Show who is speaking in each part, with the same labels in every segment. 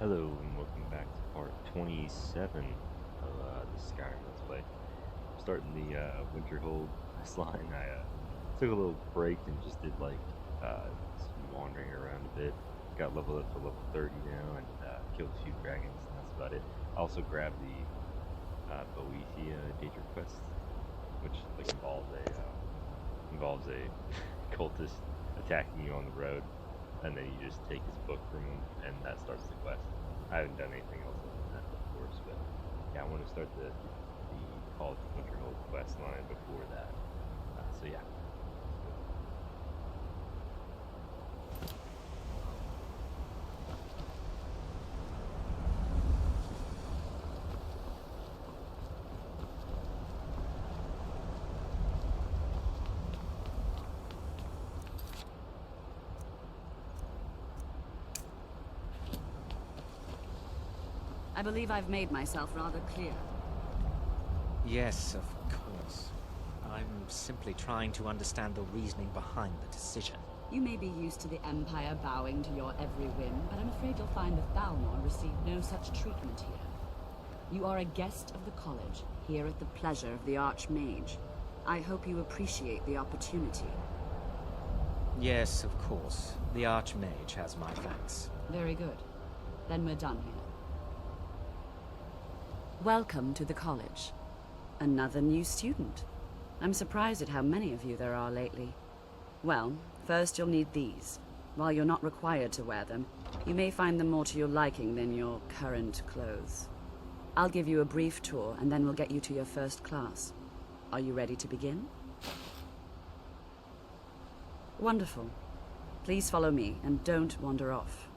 Speaker 1: Hello and welcome back to part 27 of the Skyrim Let's Play. I'm starting the Winterhold quest line. I took a little break and just did some wandering around a bit. Got leveled up to level 30 now and killed a few dragons, and that's about it. I also grabbed the Boethia Danger quest, which involves a cultist attacking you on the road, and then you just take his book from him, and that starts the quest. I haven't done anything else other than that, of course, but yeah, I want to start the Call of Winterhold quest line before that. So yeah.
Speaker 2: I believe I've made myself rather clear.
Speaker 3: Yes, of course. I'm simply trying to understand the reasoning behind the decision.
Speaker 2: You may be used to the Empire bowing to your every whim, but I'm afraid you'll find the Thalmor received no such treatment here. You are a guest of the college, here at the pleasure of the Archmage. I hope you appreciate the opportunity.
Speaker 3: Yes, of course. The Archmage has my thanks.
Speaker 2: Very good. Then we're done here. Welcome to the college. Another new student. I'm surprised at how many of you there are lately. Well, first you'll need these. While you're not required to wear them, you may find them more to your liking than your current clothes. I'll give you a brief tour, and then we'll get you to your first class. Are you ready to begin? Wonderful. Please follow me, and don't wander off.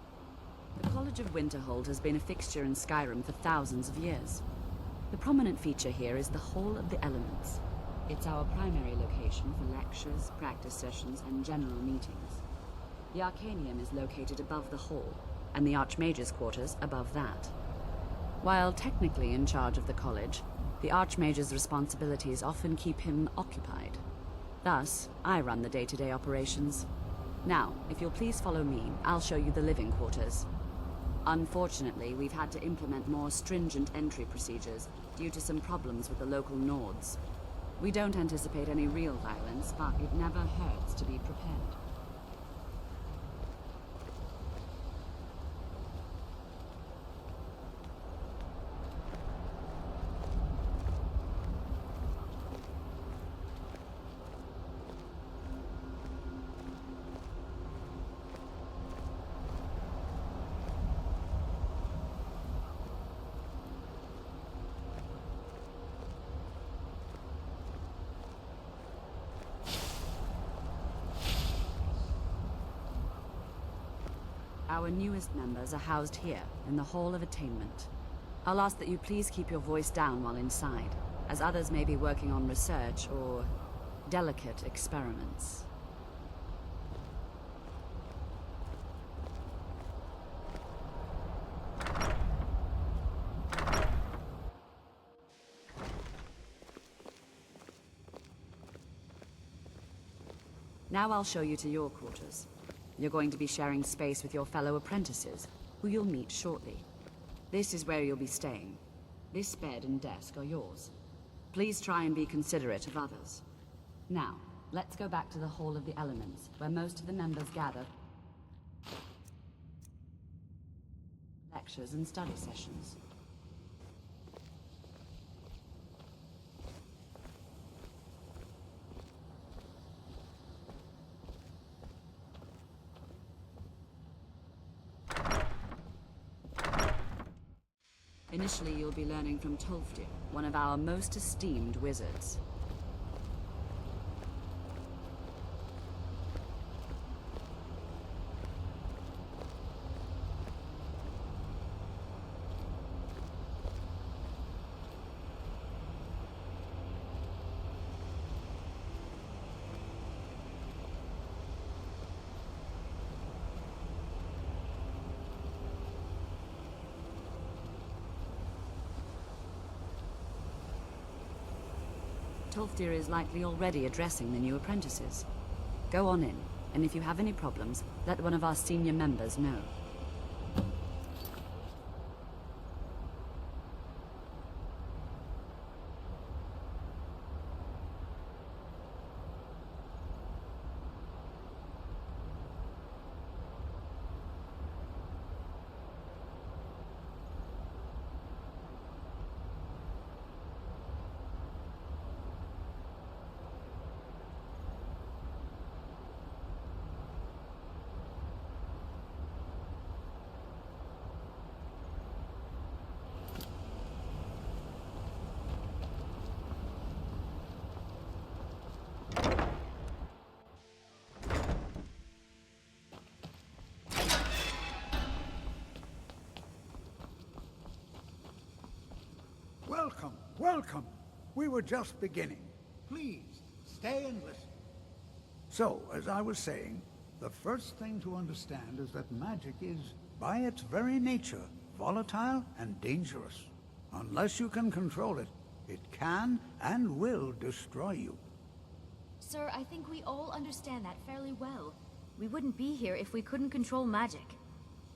Speaker 2: The College of Winterhold has been a fixture in Skyrim for thousands of years. The prominent feature here is the Hall of the Elements. It's our primary location for lectures, practice sessions, and general meetings. The Arcanium is located above the hall, and the Archmage's quarters above that. While technically in charge of the college, the Archmage's responsibilities often keep him occupied. Thus, I run the day-to-day operations. Now, if you'll please follow me, I'll show you the living quarters. Unfortunately, we've had to implement more stringent entry procedures due to some problems with the local Nords. We don't anticipate any real violence, but it never hurts to be prepared. Our newest members are housed here, in the Hall of Attainment. I'll ask that you please keep your voice down while inside, as others may be working on research or delicate experiments. Now I'll show you to your quarters. You're going to be sharing space with your fellow apprentices, who you'll meet shortly. This is where you'll be staying. This bed and desk are yours. Please try and be considerate of others. Now, let's go back to the Hall of the Elements, where most of the members gather for lectures and study sessions. Initially, you'll be learning from Tolfdir, one of our most esteemed wizards. Tolfdir is likely already addressing the new apprentices. Go on in, and if you have any problems, let one of our senior members know.
Speaker 4: Welcome, welcome. We were just beginning. Please, stay and listen. So, as I was saying, the first thing to understand is that magic is, by its very nature, volatile and dangerous. Unless you can control it, it can and will destroy you.
Speaker 5: Sir, I think we all understand that fairly well. We wouldn't be here if we couldn't control magic.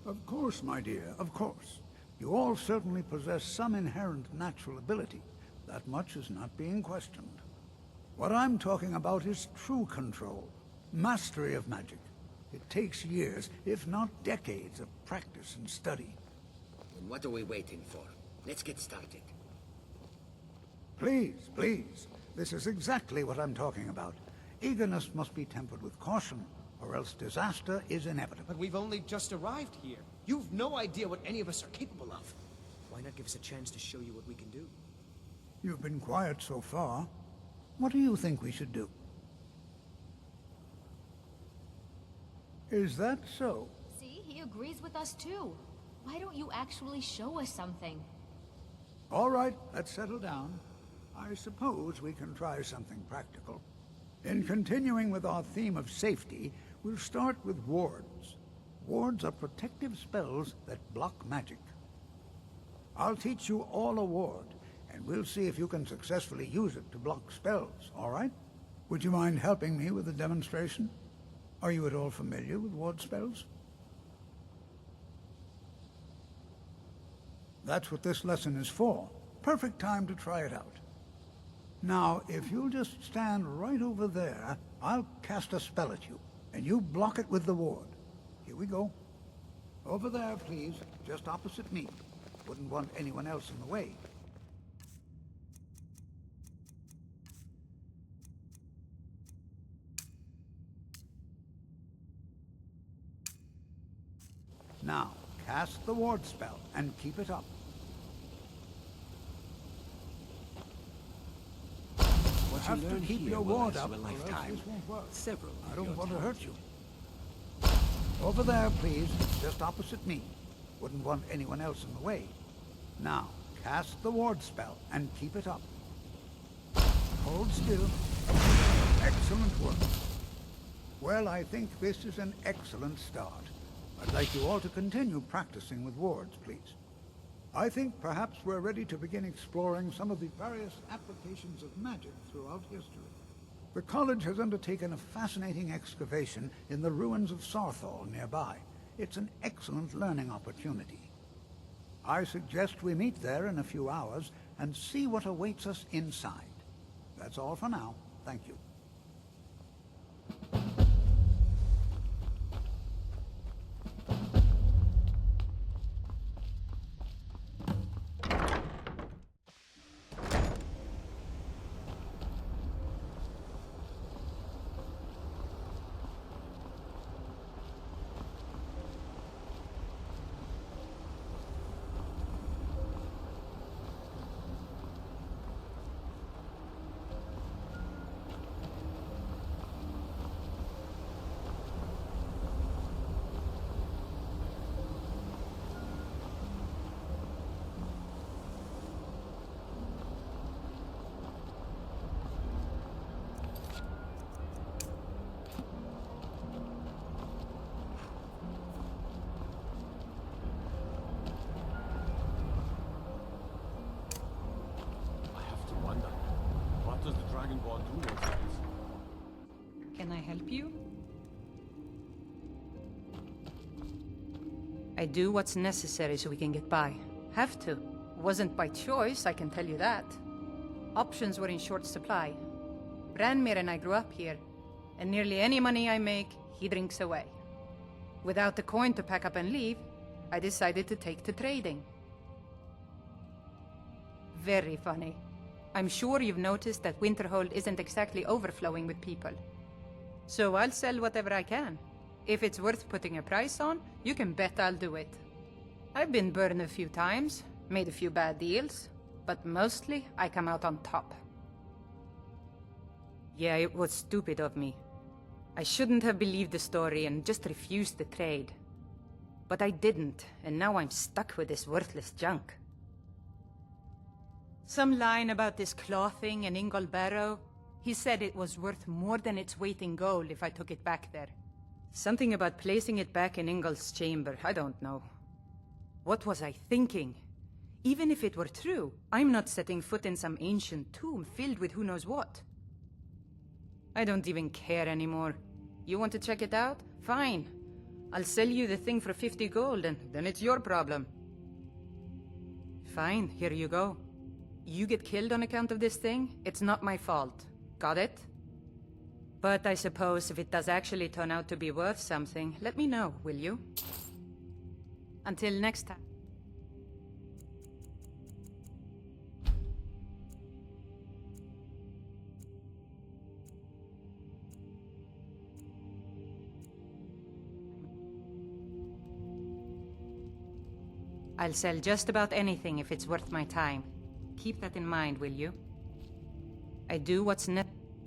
Speaker 4: Of course, my dear, of course. You all certainly possess some inherent natural ability. That much is not being questioned. What I'm talking about is true control, mastery of magic. It takes years, if not decades, of practice and study.
Speaker 6: And what are we waiting for? Let's get started.
Speaker 4: Please, please. This is exactly what I'm talking about. Eagerness must be tempered with caution, or else disaster is inevitable.
Speaker 7: But we've only just arrived here. You've no idea what any of us are capable of. Why not give us a chance to show you what we can do?
Speaker 4: You've been quiet so far. What do you think we should do? Is that so?
Speaker 5: See, he agrees with us too. Why don't you actually show us something?
Speaker 4: All right, let's settle down. I suppose we can try something practical. In continuing with our theme of safety, we'll start with wards. Wards are protective spells that block magic. I'll teach you all a ward, and we'll see if you can successfully use it to block spells, all right? Would you mind helping me with the demonstration? Are you at all familiar with ward spells? That's what this lesson is for. Perfect time to try it out. Now, if you'll just stand right over there, I'll cast a spell at you, and you block it with the ward. Here we go. Over there, please, just opposite me. Wouldn't want anyone else in the way. Now, cast the ward spell and keep it up.
Speaker 7: What
Speaker 4: Have to keep your ward up,
Speaker 7: a
Speaker 4: or else
Speaker 7: lifetime.
Speaker 4: this won't work.
Speaker 7: Several.
Speaker 4: I don't want to hurt you. Over there, please, just opposite me. Wouldn't want anyone else in the way. Now, cast the ward spell and keep it up. Hold still. Excellent work. Well, I think this is an excellent start. I'd like you all to continue practicing with wards, please. I think perhaps we're ready to begin exploring some of the various applications of magic throughout history. The college has undertaken a fascinating excavation in the ruins of Sarthal nearby. It's an excellent learning opportunity. I suggest we meet there in a few hours and see what awaits us inside. That's all for now. Thank you.
Speaker 8: Can I help you? I do what's necessary so we can get by. Have to. Wasn't by choice, I can tell you that. Options were in short supply. Branmir and I grew up here, and nearly any money I make, he drinks away. Without the coin to pack up and leave, I decided to take to trading. Very funny. I'm sure you've noticed that Winterhold isn't exactly overflowing with people. So I'll sell whatever I can. If it's worth putting a price on, you can bet I'll do it. I've been burned a few times, made a few bad deals, but mostly I come out on top. Yeah, it was stupid of me. I shouldn't have believed the story and just refused the trade. But I didn't, and now I'm stuck with this worthless junk. Some line about this clothing in Ingol Barrow. He said it was worth more than its weight in gold if I took it back there. Something about placing it back in Ingol's chamber, I don't know. What was I thinking? Even if it were true, I'm not setting foot in some ancient tomb filled with who knows what. I don't even care anymore. You want to check it out? Fine. I'll sell you the thing for 50 gold, and then it's your problem. Fine, here you go. You get killed on account of this thing, it's not my fault. Got it? But I suppose if it does actually turn out to be worth something, let me know, will you? Until next time. I'll sell just about anything if it's worth my time. Keep that in mind, will you? I do what's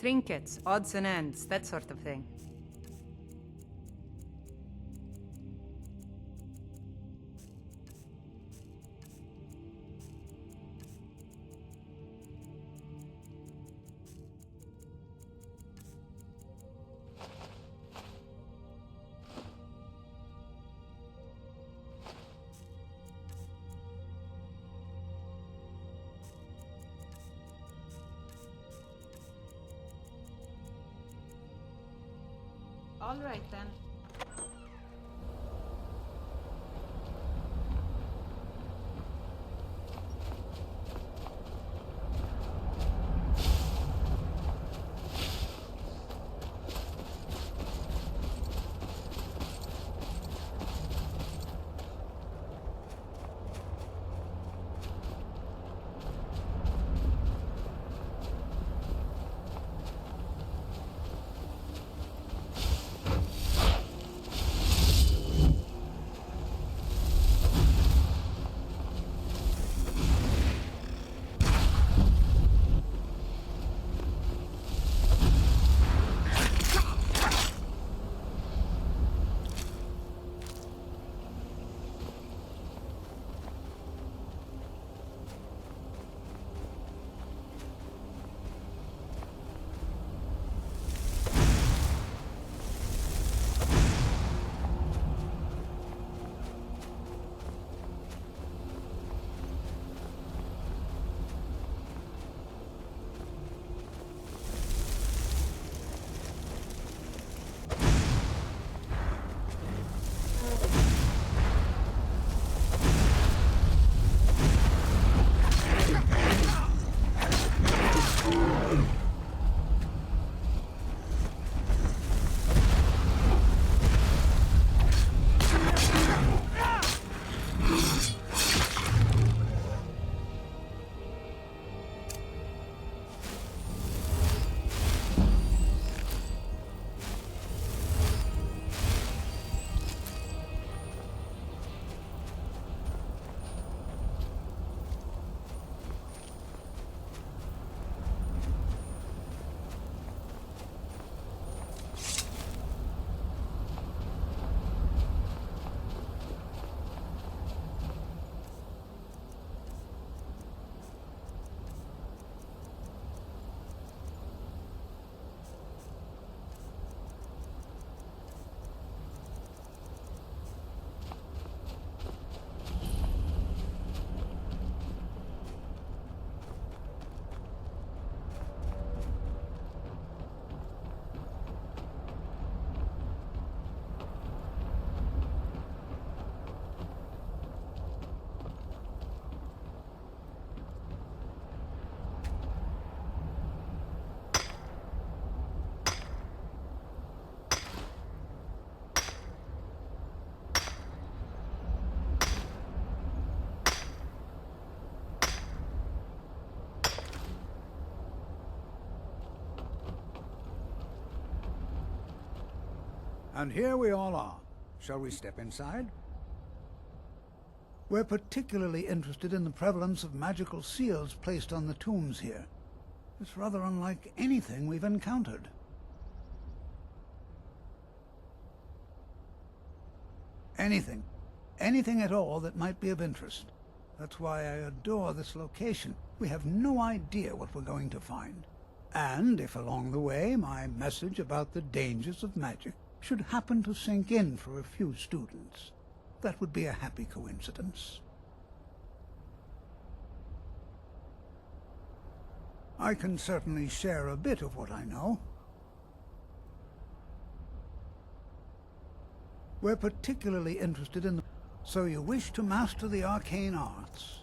Speaker 8: trinkets, odds and ends, that sort of thing. All right, then.
Speaker 4: And here we all are. Shall we step inside? We're particularly interested in the prevalence of magical seals placed on the tombs here. It's rather unlike anything we've encountered. Anything at all that might be of interest. That's why I adore this location. we have no idea what we're going to find. And if along the way my message about the dangers of magic should happen to sink in for a few students, that would be a happy coincidence. I can certainly share a bit of what I know. We're particularly interested in the... So you wish to master the arcane arts?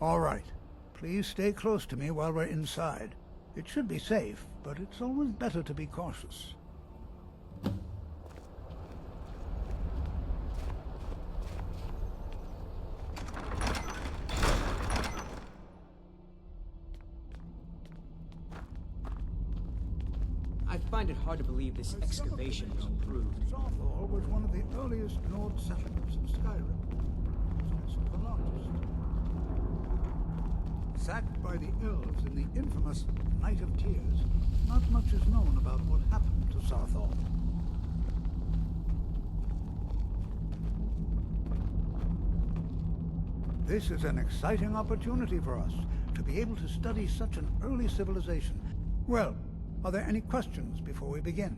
Speaker 4: All right. Please stay close to me while we're inside. It should be safe, but it's always better to be cautious.
Speaker 7: I find it hard to believe this excavation was approved.
Speaker 4: Winterhold was one of the earliest Nord settlements of Skyrim. It's also the largest. Sacked by the elves in the infamous Night of Tears, not much is known about what happened to Sarthal. This is an exciting opportunity for us, to be able to study such an early civilization. Well, are there any questions before we begin?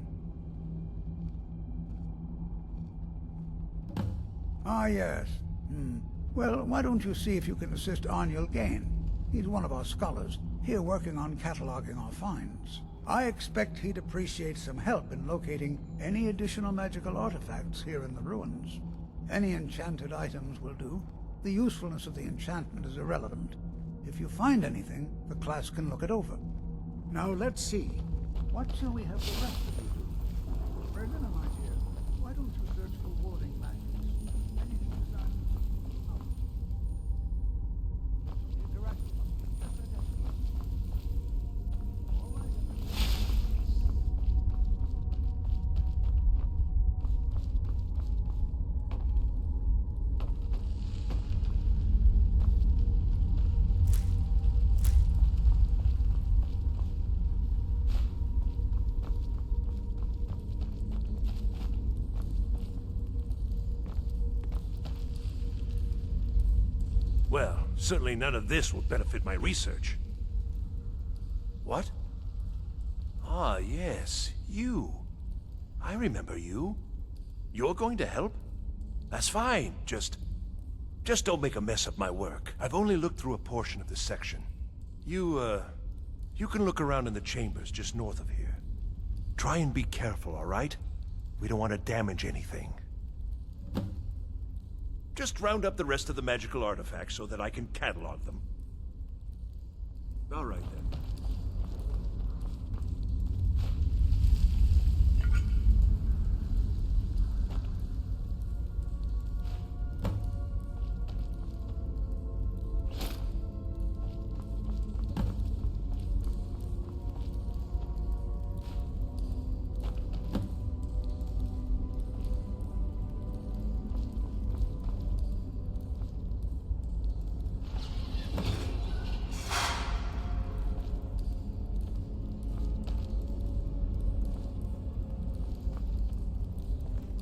Speaker 4: Ah, yes. Well, why don't you see if you can assist Arniel Gain? He's one of our scholars, here working on cataloging our finds. I expect he'd appreciate some help in locating any additional magical artifacts here in the ruins. Any enchanted items will do. The usefulness of the enchantment is irrelevant. If you find anything, the class can look it over. Now let's see. What shall we have the rest of you do? Berliner, my dear, why don't you search for warding magics? Anything designed to interact with them. Just identify. All right.
Speaker 9: Well, certainly none of this will benefit my research. What? Ah, yes, you. I remember you. You're going to help? That's fine, just don't make a mess of my work. I've only looked through a portion of this section. You can look around in the chambers just north of here. Try and be careful, all right? We don't want to damage anything. Just round up the rest of the magical artifacts so that I can catalog them. All right, then.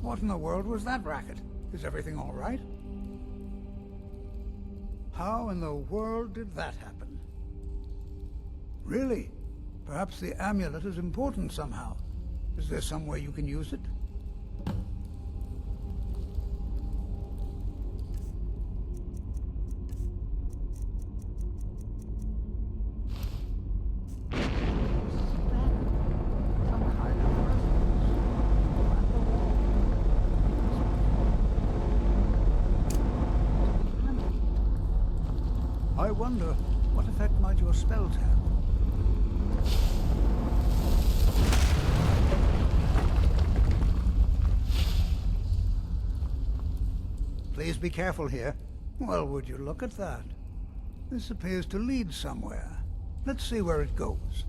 Speaker 4: What in the world was that racket? Is everything all right? How in the world did that happen? Really? Perhaps the amulet is important somehow. Is there some way you can use it? I wonder, what effect might your spells have? Please be careful here. Well, would you look at that? This appears to lead somewhere. Let's see where it goes.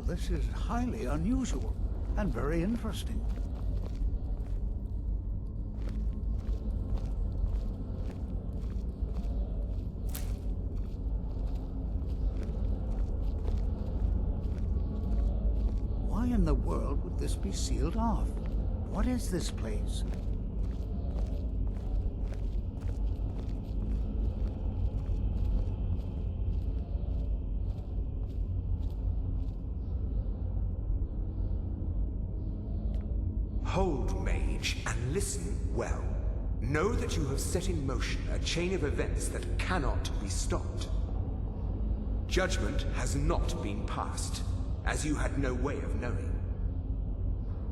Speaker 4: this is highly unusual and very interesting. Why in the world would this be sealed off? What is this place?
Speaker 10: Hold, mage, and listen well. Know that you have set in motion a chain of events that cannot be stopped. Judgment has not been passed, as you had no way of knowing.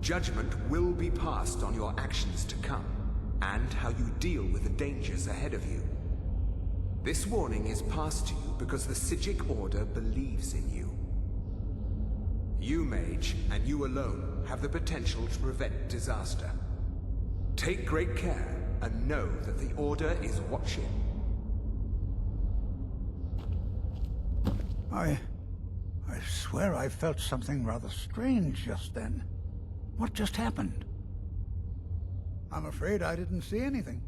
Speaker 10: Judgment will be passed on your actions to come, and how you deal with the dangers ahead of you. This warning is passed to you because the Psijic Order believes in you. You, mage, and you alone, have the potential to prevent disaster. Take great care, and know that the Order is watching.
Speaker 4: I swear I felt something rather strange just then. What just happened? I'm afraid I didn't see anything.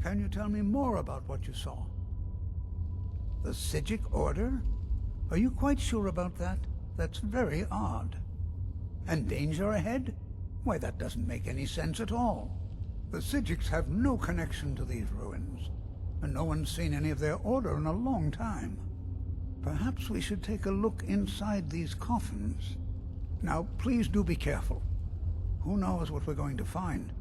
Speaker 4: Can you tell me more about what you saw? The Psijic Order? Are you quite sure about that? That's very odd. And danger ahead? Why, that doesn't make any sense at all. The Psijics have no connection to these ruins, and no one's seen any of their order in a long time. Perhaps we should take a look inside these coffins. Now, please do be careful. Who knows what we're going to find?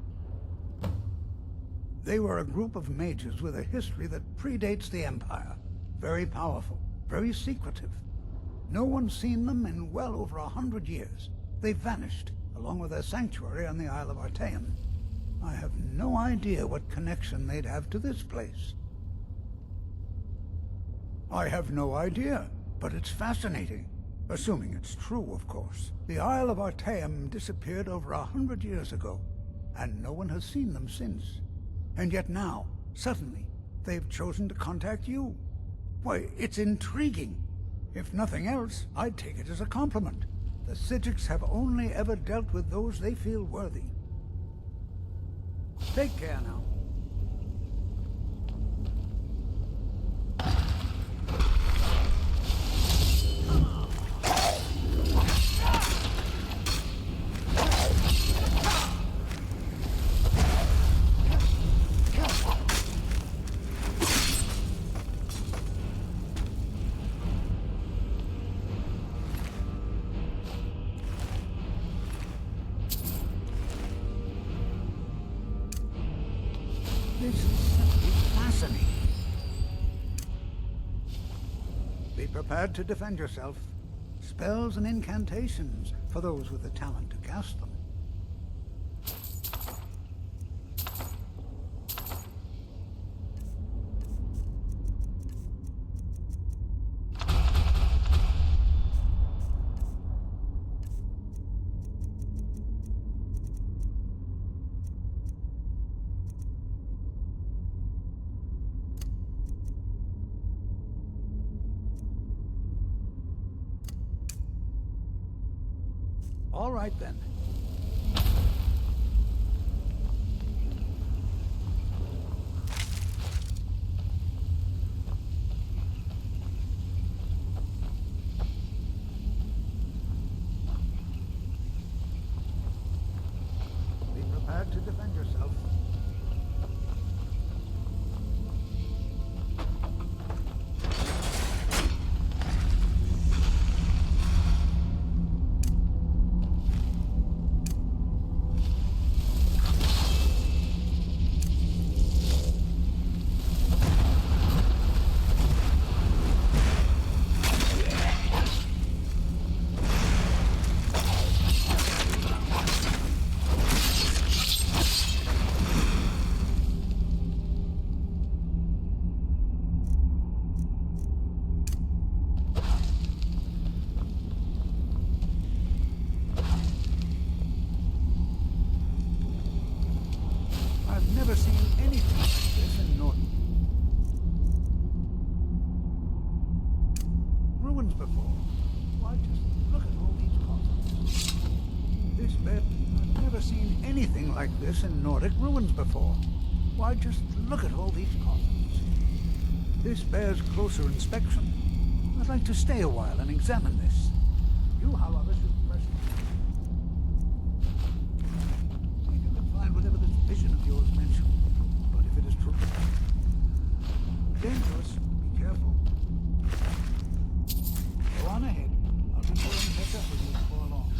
Speaker 4: They were a group of mages with a history that predates the Empire. Very powerful, very secretive. No one's seen them in well over 100 years. They vanished, along with their sanctuary on the Isle of Artaeum. I have no idea what connection they'd have to this place. I have no idea, but it's fascinating. Assuming it's true, of course. The Isle of Artaeum disappeared over 100 years ago, and no one has seen them since. And yet now, suddenly, they've chosen to contact you. Why, it's intriguing. If nothing else, I'd take it as a compliment. The Psijics have only ever dealt with those they feel worthy. Take care now. This is simply fascinating. Be prepared to defend yourself. Spells and incantations for those with the talent to cast them. All right, then. Be prepared to defend yourself. I've never seen anything like this in Norton. Ruins before. Why, just look at all these never seen anything like this in Nordic ruins before. Why, just look at all these coffins. This bears closer inspection. I'd like to stay a while and examine this. You, however, should rest. See if you can find whatever this vision of yours mentioned. But if it is true, dangerous. Be careful. Go on ahead. I'll be sure and catch up with you before long.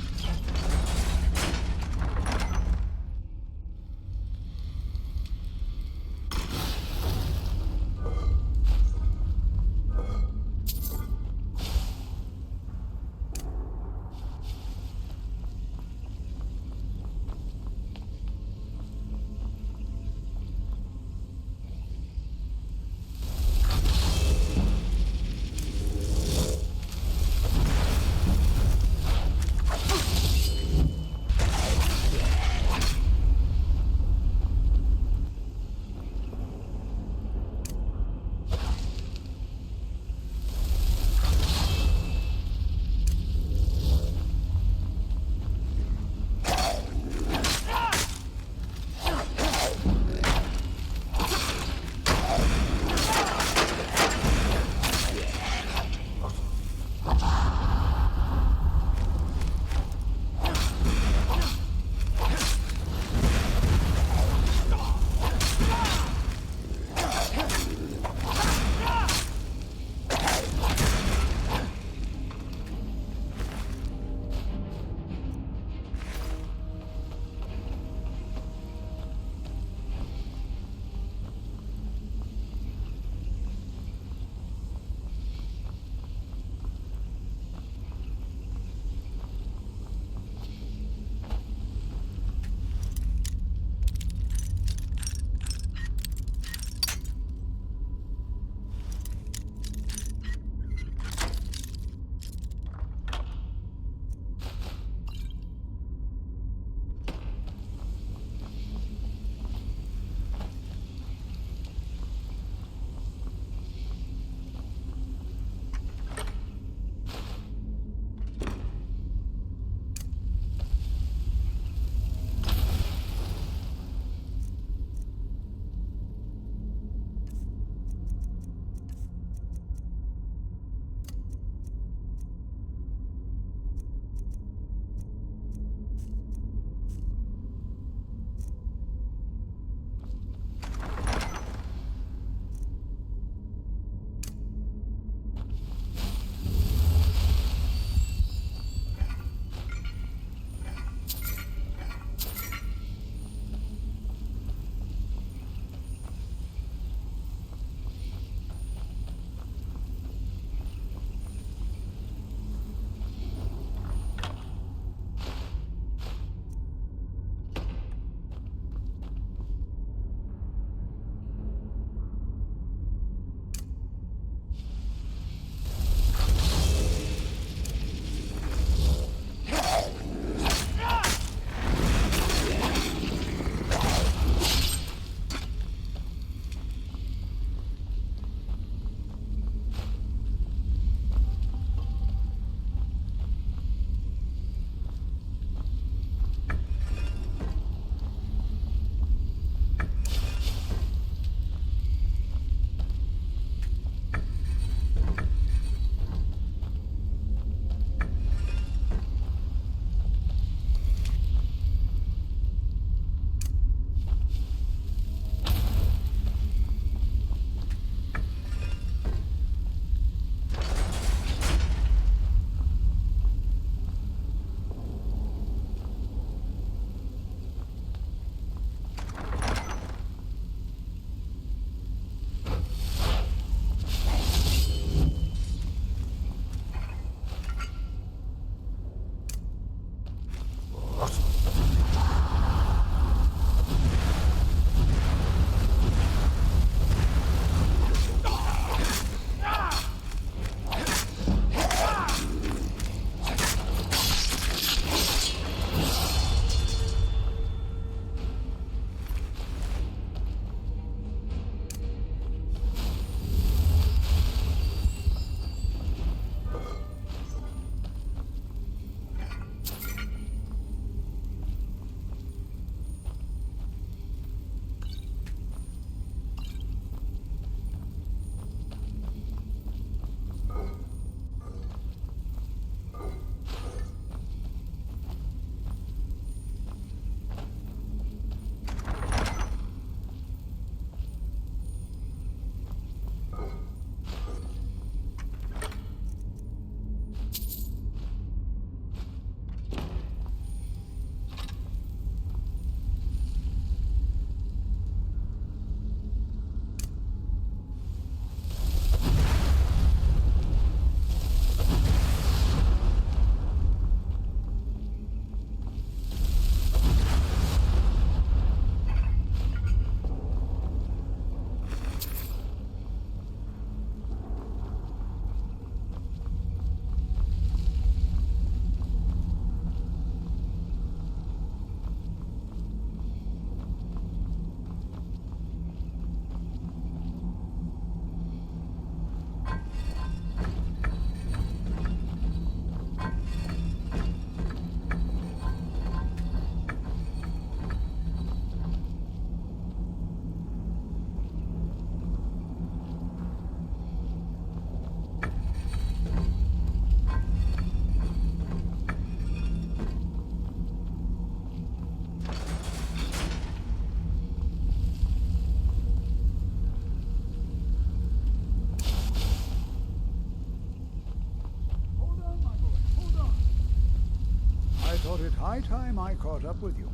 Speaker 4: thought it high time I caught up with you.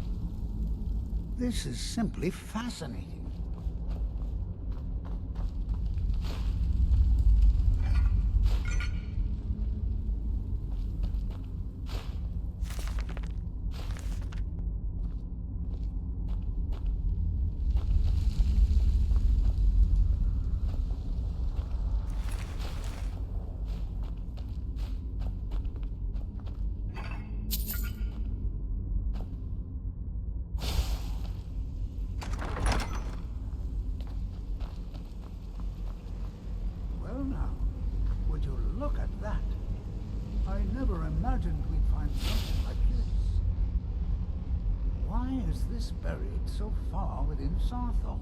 Speaker 4: This is simply fascinating. Well now, would you look at that? I never imagined we'd find something like this. Why is this buried so far within Sarthol?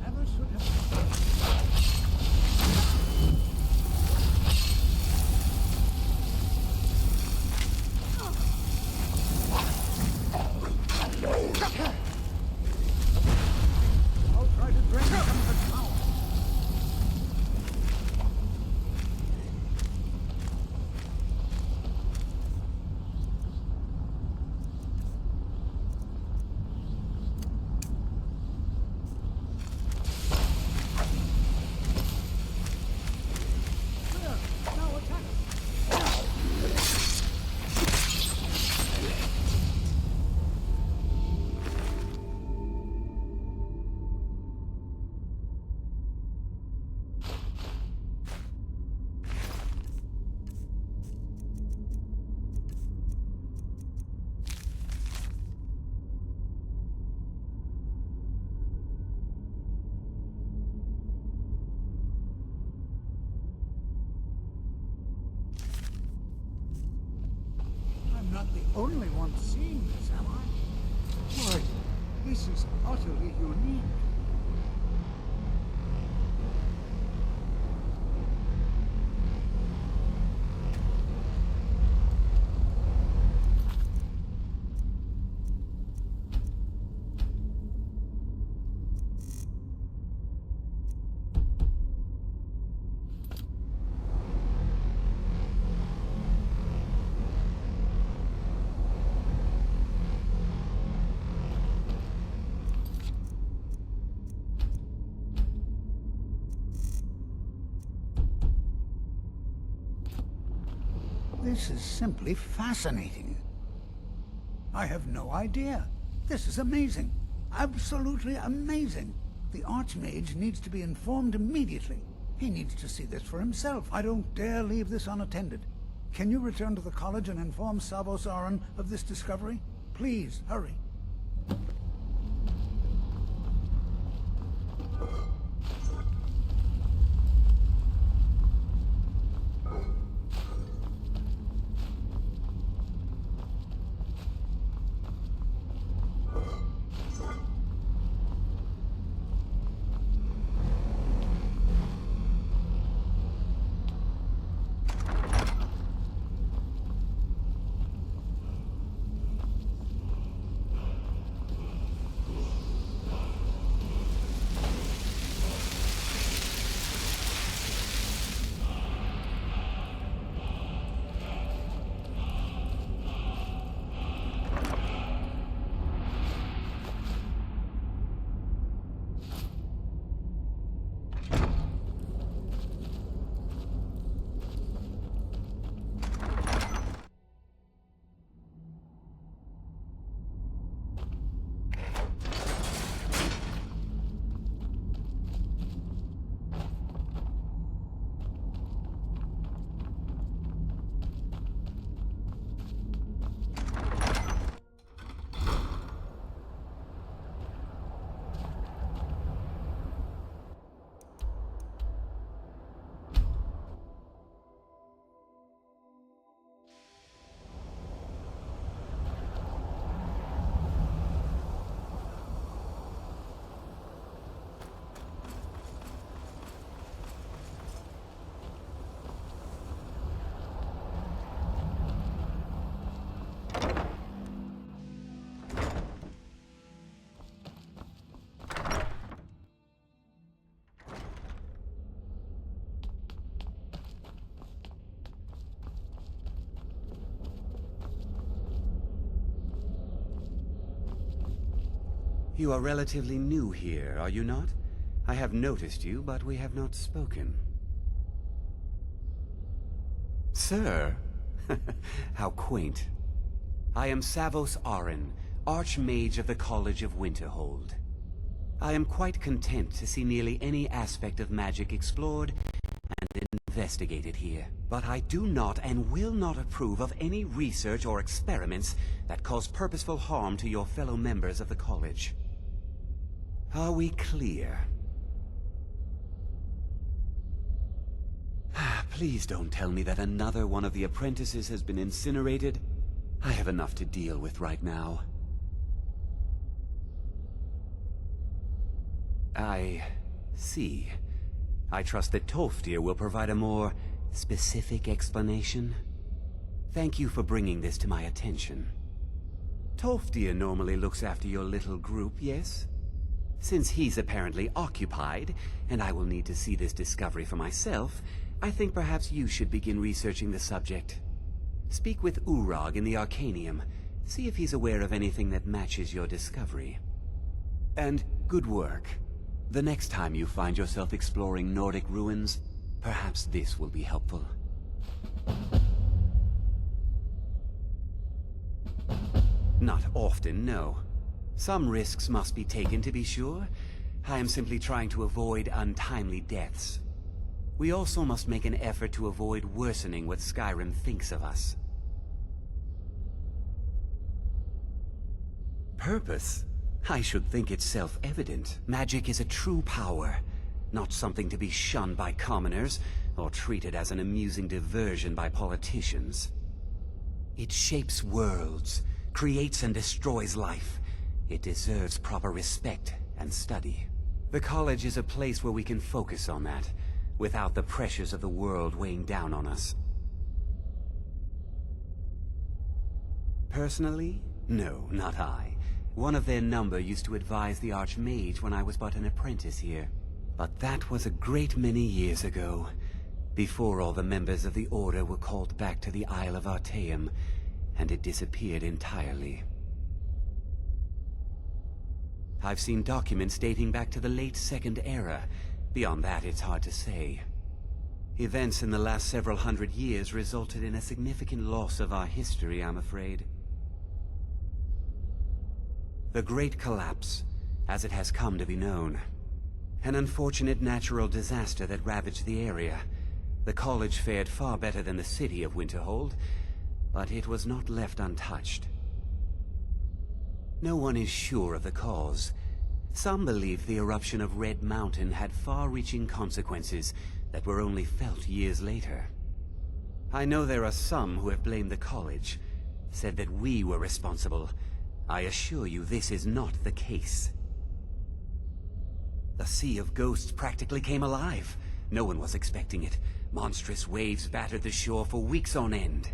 Speaker 4: Never should have... I'll try to drain some of the tower. There, now attack. I'm not the only one seeing this, am I? Why, this is utterly unique. This is simply fascinating. I have no idea. This is amazing. Absolutely amazing. The Archmage needs to be informed immediately. He needs to see this for himself. I don't dare leave this unattended. Can you return to the college and inform Savos Aran of this discovery? Please, hurry.
Speaker 11: You are relatively new here, are you not? I have noticed you, but we have not spoken. Sir? How quaint. I am Savos Arin, Archmage of the College of Winterhold. I am quite content to see nearly any aspect of magic explored and investigated here. But I do not and will not approve of any research or experiments that cause purposeful harm to your fellow members of the college. Are we clear? Please don't tell me that another one of the apprentices has been incinerated. I have enough to deal with right now. I see. I trust that Tolfdir will provide a more specific explanation. Thank you for bringing this to my attention. Tolfdir normally looks after your little group, yes? Since he's apparently occupied, and I will need to see this discovery for myself, I think perhaps you should begin researching the subject. Speak with Urag in the Arcanium. See if he's aware of anything that matches your discovery. And good work. The next time you find yourself exploring Nordic ruins, perhaps this will be helpful. Not often, no. Some risks must be taken, to be sure. I am simply trying to avoid untimely deaths. We also must make an effort to avoid worsening what Skyrim thinks of us. Purpose? I should think it's self-evident. Magic is a true power, not something to be shunned by commoners, or treated as an amusing diversion by politicians. It shapes worlds, creates and destroys life. It deserves proper respect and study. The college is a place where we can focus on that, without the pressures of the world weighing down on us. Personally? No, not I. One of their number used to advise the Archmage when I was but an apprentice here. But that was a great many years ago, before all the members of the Order were called back to the Isle of Artaeum, and it disappeared entirely. I've seen documents dating back to the late Second Era. Beyond that, it's hard to say. Events in the last several hundred years resulted in a significant loss of our history, I'm afraid. The Great Collapse, as it has come to be known. An unfortunate natural disaster that ravaged the area. The college fared far better than the city of Winterhold, but it was not left untouched. No one is sure of the cause. Some believe the eruption of Red Mountain had far-reaching consequences that were only felt years later. I know there are some who have blamed the college, said that we were responsible. I assure you this is not the case. The Sea of Ghosts practically came alive. No one was expecting it. Monstrous waves battered the shore for weeks on end.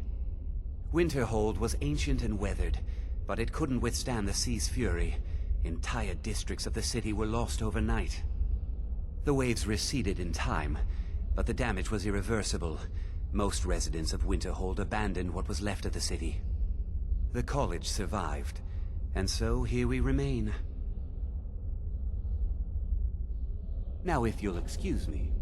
Speaker 11: Winterhold was ancient and weathered, but it couldn't withstand the sea's fury. Entire districts of the city were lost overnight. The waves receded in time, but the damage was irreversible. Most residents of Winterhold abandoned what was left of the city. The college survived, and so here we remain. Now, if you'll excuse me.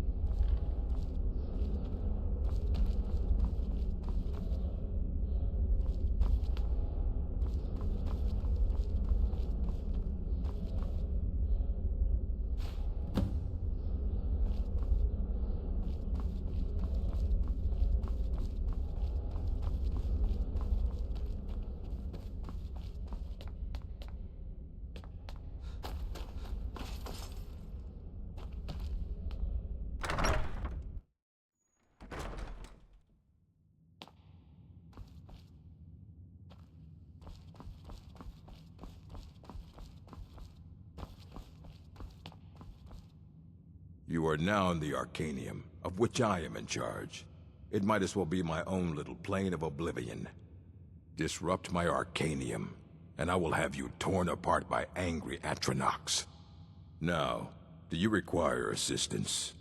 Speaker 12: You are now in the Arcanium, of which I am in charge. It might as well be my own little plane of oblivion. Disrupt my Arcanium, and I will have you torn apart by angry Atronachs. Now, do you require assistance?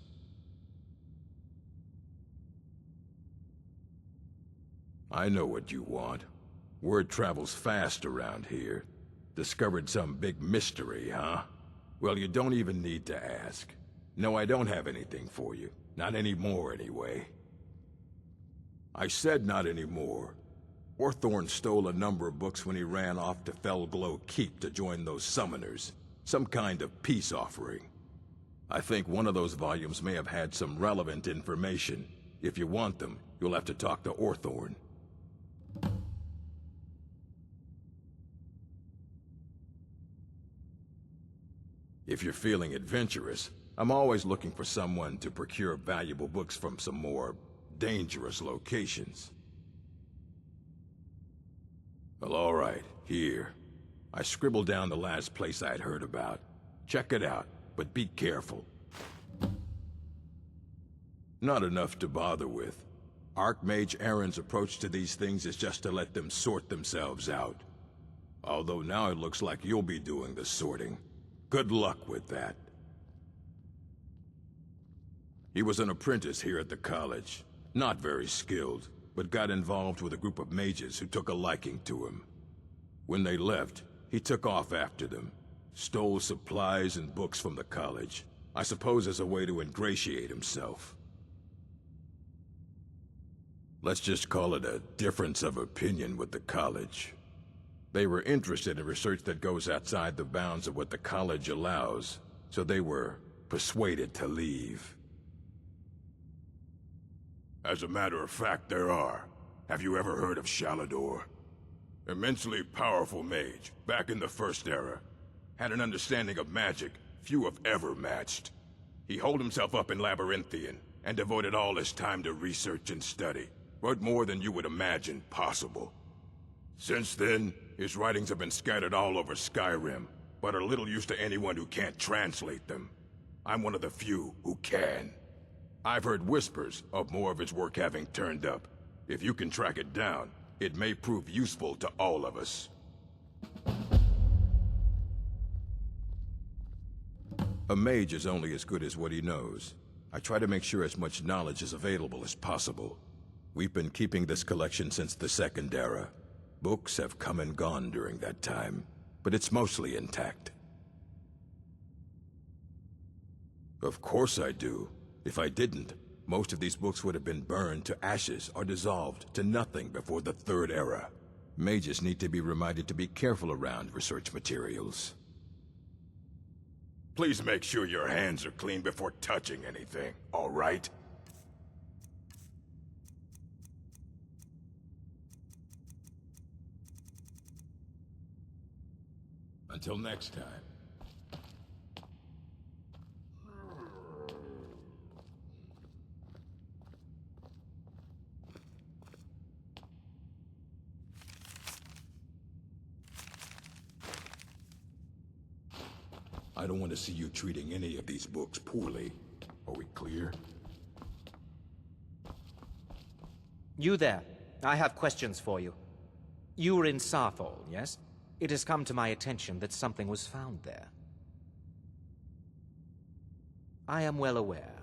Speaker 12: I know what you want. Word travels fast around here. Discovered some big mystery, huh? Well, you don't even need to ask. No, I don't have anything for you. Not anymore, anyway. I said not anymore. Orthorn stole a number of books when he ran off to Felglow Keep to join those summoners. Some kind of peace offering. I think one of those volumes may have had some relevant information. If you want them, you'll have to talk to Orthorn. If you're feeling adventurous, I'm always looking for someone to procure valuable books from some more dangerous locations. Well, all right, here. I scribbled down the last place I'd heard about. Check it out, but be careful. Not enough to bother with. Archmage Aaron's approach to these things is just to let them sort themselves out. Although now it looks like you'll be doing the sorting. Good luck with that. He was an apprentice here at the college. Not very skilled, but got involved with a group of mages who took a liking to him. When they left, he took off after them. Stole supplies and books from the college. I suppose as a way to ingratiate himself. Let's just call it a difference of opinion with the college. They were interested in research that goes outside the bounds of what the college allows, so they were persuaded to leave. As a matter of fact, there are. Have you ever heard of Shalador? Immensely powerful mage, back in the First Era. Had an understanding of magic few have ever matched. He holed himself up in Labyrinthian, and devoted all his time to research and study. Wrote more than you would imagine possible. Since then, his writings have been scattered all over Skyrim, but are little use to anyone who can't translate them. I'm one of the few who can. I've heard whispers of more of his work having turned up. If you can track it down, it may prove useful to all of us. A mage is only as good as what he knows. I try to make sure as much knowledge is available as possible. We've been keeping this collection since the Second Era. Books have come and gone during that time, but it's mostly intact. Of course I do. If I didn't, most of these books would have been burned to ashes or dissolved to nothing before the Third Era. Mages need to be reminded to be careful around research materials. Please make sure your hands are clean before touching anything, all right? Until next time. I don't want to see you treating any of these books poorly. Are we clear?
Speaker 3: You there. I have questions for you. You were in Sarthal, yes? It has come to my attention that something was found there. I am well aware.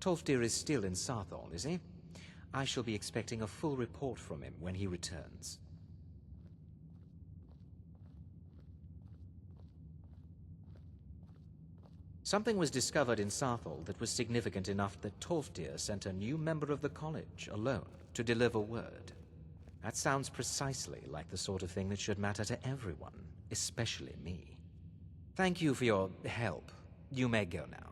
Speaker 3: Tolfdir is still in Sarthal, is he? I shall be expecting a full report from him when he returns. Something was discovered in Sarthal that was significant enough that Tolfdir sent a new member of the college, alone, to deliver word. That sounds precisely like the sort of thing that should matter to everyone, especially me. Thank you for your help. You may go now.